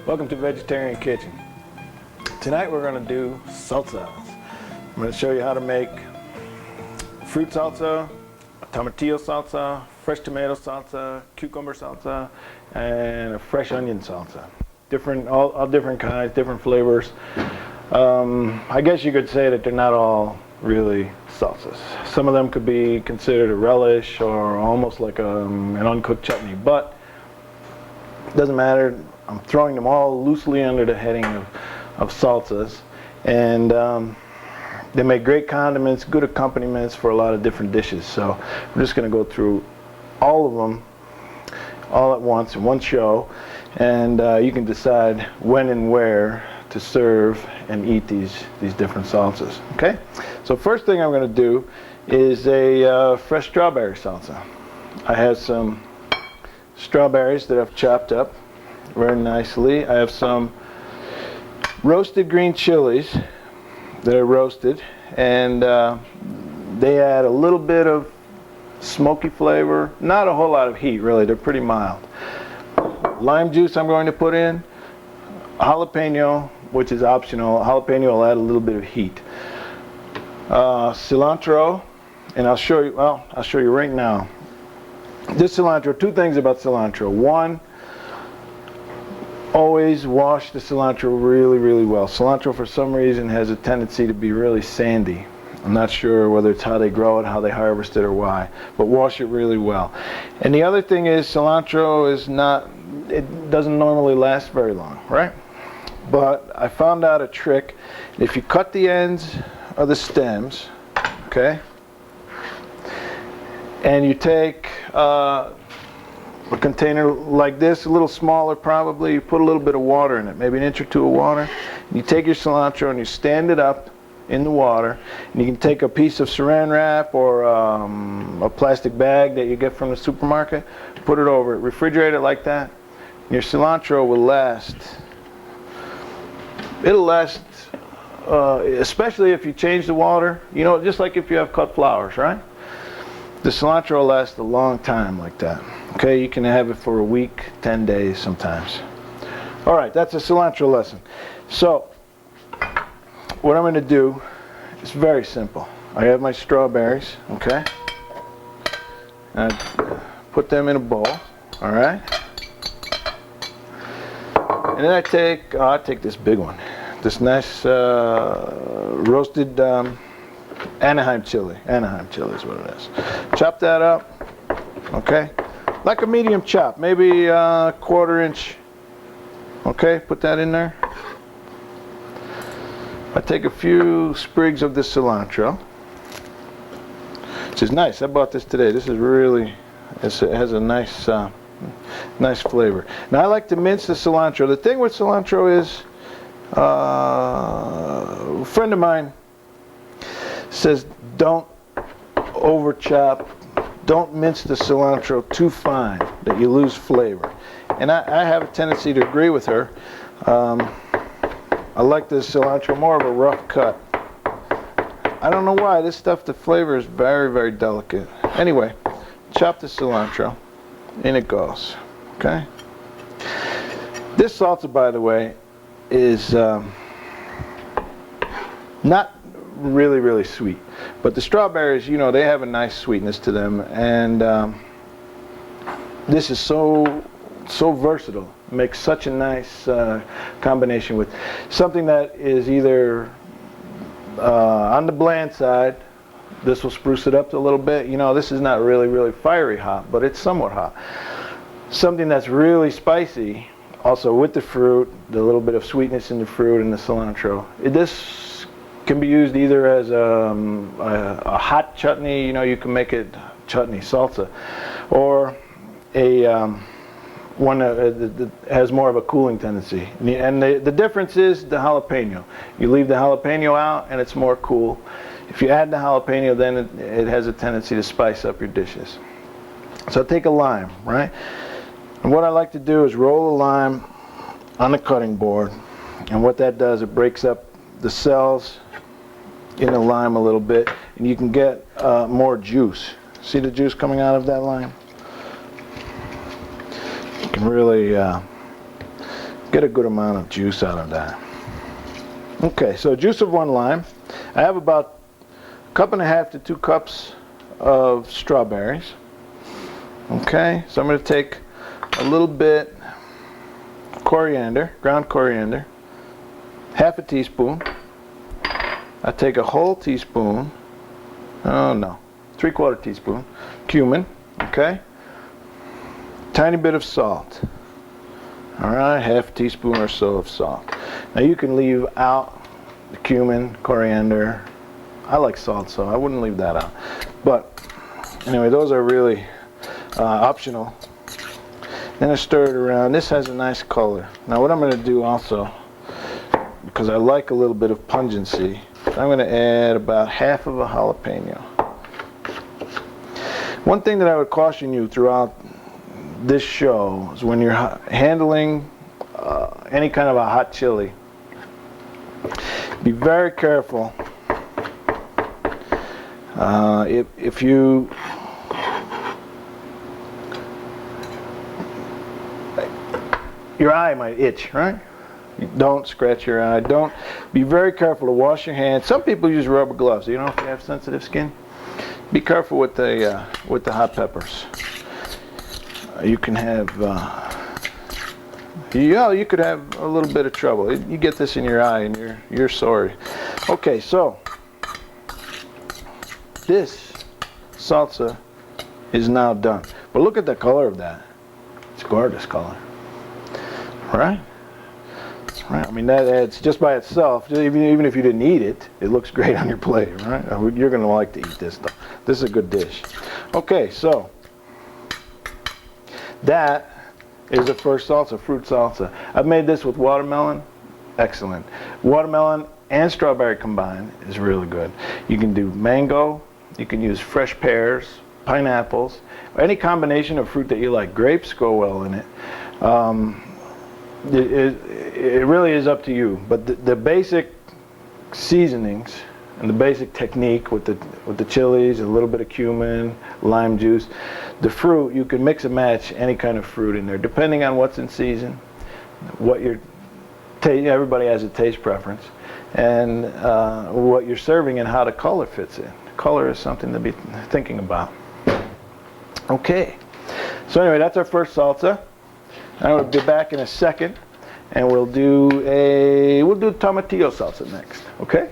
Welcome to Vegetarian Kitchen. Tonight we're going to do salsas. I'm going to show you how to make fruit salsa, tomatillo salsa, fresh tomato salsa, cucumber salsa, and a fresh onion salsa. All different kinds, different flavors. I guess you could say that they're not all really salsas. Some of them could be considered a relish or almost like an uncooked chutney, but it doesn't matter. I'm throwing them all loosely under the heading of salsas, and they make great condiments, good accompaniments for a lot of different dishes. So I'm just going to go through all of them all at once in one show, and you can decide when and where to serve and eat these different salsas. Okay? So first thing I'm going to do is a fresh strawberry salsa. I have some strawberries that I've chopped up very nicely. I have some roasted green chilies that I roasted, and they add a little bit of smoky flavor, not a whole lot of heat really, they're pretty mild. Lime juice I'm going to put in, jalapeno, which is optional. Jalapeno will add a little bit of heat. Cilantro, and I'll show you right now. This cilantro, two things about cilantro. One, always wash the cilantro really well. Cilantro for some reason has a tendency to be really sandy. I'm not sure whether it's how they grow it, how they harvest it, or why, but wash it really well. And the other thing is cilantro it doesn't normally last very long, right? But I found out a trick. If you cut the ends of the stems, okay, and you take a container like this, a little smaller probably, you put a little bit of water in it, maybe an inch or two of water, and you take your cilantro and you stand it up in the water, and you can take a piece of saran wrap or a plastic bag that you get from the supermarket, put it over it, refrigerate it like that, and your cilantro will last. It'll last, especially if you change the water, you know, just like if you have cut flowers, right? The cilantro will last a long time like that. Okay, you can have it for a week, 10 days sometimes. All right, that's a cilantro lesson. So, what I'm going to do is very simple. I have my strawberries, okay? And I put them in a bowl, all right? And then I take this big one, this nice roasted Anaheim chili. Anaheim chili is what it is. Chop that up, okay? Like a medium chop, maybe a 1/4 inch. Okay, put that in there. I take a few sprigs of this cilantro, which is nice. I bought this today. This is really, it has a nice nice flavor. Now I like to mince the cilantro. The thing with cilantro is, a friend of mine says don't over chop, don't mince the cilantro too fine, that you lose flavor. And I have a tendency to agree with her. I like the cilantro more of a rough cut. I don't know why. This stuff, the flavor is very delicate. Anyway, chop the cilantro. In it goes. Okay? This salsa, by the way, is not really sweet. But the strawberries, you know, they have a nice sweetness to them. And this is so versatile. It makes such a nice combination with something that is either on the bland side. This will spruce it up a little bit. You know, this is not really fiery hot, but it's somewhat hot. Something that's really spicy, also with the fruit, the little bit of sweetness in the fruit and the cilantro. This can be used either as a hot chutney, you know, you can make it chutney, salsa, or a one that has more of a cooling tendency. And the difference is the jalapeno. You leave the jalapeno out and it's more cool. If you add the jalapeno, then it has a tendency to spice up your dishes. So take a lime, right? And what I like to do is roll a lime on the cutting board. And what that does, it breaks up the cells in the lime a little bit, and you can get more juice. See the juice coming out of that lime? You can really get a good amount of juice out of that. Okay, so juice of 1 lime. I have about 1.5 cups to 2 cups of strawberries. Okay, so I'm going to take a little bit coriander, ground coriander, 1/2 teaspoon. I take a whole teaspoon, oh no, 3/4 teaspoon, cumin, okay? Tiny bit of salt. All right, 1/2 teaspoon or so of salt. Now you can leave out the cumin, coriander. I like salt, so I wouldn't leave that out. But anyway, those are really optional. Then I stir it around. This has a nice color. Now what I'm going to do also, because I like a little bit of pungency, I'm going to add about 1/2 of a jalapeno. One thing that I would caution you throughout this show is when you're handling any kind of a hot chili, be very careful. If you your eye might itch, right? Don't scratch your eye. Don't. Be very careful to wash your hands. Some people use rubber gloves. You know, if you have sensitive skin, be careful with the hot peppers. You can have, you could have a little bit of trouble. You get this in your eye and you're sorry. Okay, so this salsa is now done. But look at the color of that. It's a gorgeous color, right? Right. I mean, that adds, just by itself, even if you didn't eat it, it looks great on your plate, right? You're going to like to eat this stuff. This is a good dish. Okay, so that is the first salsa, fruit salsa. I've made this with watermelon. Excellent. Watermelon and strawberry combined is really good. You can do mango. You can use fresh pears, pineapples, any combination of fruit that you like. Grapes go well in it. It really is up to you, but the basic seasonings and the basic technique with the chilies, a little bit of cumin, lime juice, the fruit, you can mix and match any kind of fruit in there depending on what's in season, what your everybody has a taste preference, and what you're serving and how the color fits in. Color is something to be thinking about. Okay, so anyway, that's our first salsa. I will be back in a second, and we'll do tomatillo salsa next. Okay.